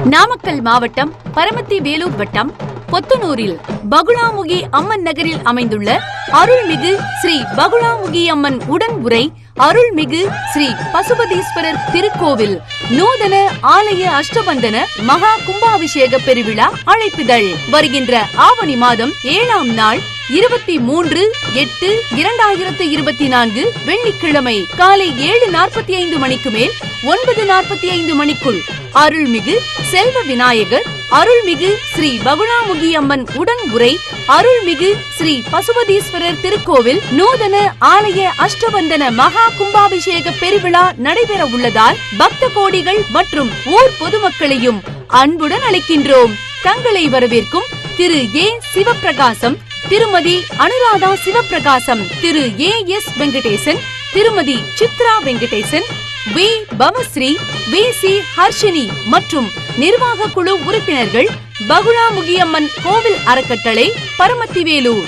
நாமக்கல் மாவட்டம் பரமத்தி வேலூர் வட்டம் பொத்தனூரில் பகுலாமுகி அம்மன் நகரில் அமைந்துள்ள அருள்மிகு ஸ்ரீ பகுலாமுகி அம்மன் உடன் உரை அருள்மிகு ஸ்ரீ பசுபதீஸ்வரர் திருக்கோவில் நூதன ஆலய அஷ்டபந்தன மகா கும்பாபிஷேக பெருவிழா அழைப்பிதழ் வருகின்ற ஆவணி மாதம் 7ஆம் நாள் 23/8/2024 வெள்ளிக்கிழமை காலை 7:45 மணிக்கு மேல் 9:45 மணிக்குள் அருள்மிகு செல்வ விநாயகர் அருள்மிகு ஸ்ரீ பகுலாமுகி அம்மன் உடன் உரை அருள்மிகு ஸ்ரீ பசுபதீஸ்வரர் திருக்கோவில் நூதன ஆலய அஷ்டபந்தன மகா கும்பாபிஷேக பெருவிழா நடைபெற உள்ளதால் பக்த கோடிகள் மற்றும் ஊர் பொதுமக்களையும் அன்புடன் அழைக்கின்றோம். தங்களை வரவேற்கும் திரு ஏ சிவப்பிரகாசம், திருமதி அனுராதா சிவப்பிரகாசம், திரு ஏ.எஸ். வெங்கடேசன், திருமதி Chitra Venkatesan, V. Bhavashree, V. C. Harshini மற்றும் நிர்வாக குழு உறுப்பினர்கள். பகுலாமுகி அம்மன் கோவில் அறக்கட்டளை, பரமத்தி வேலூர்.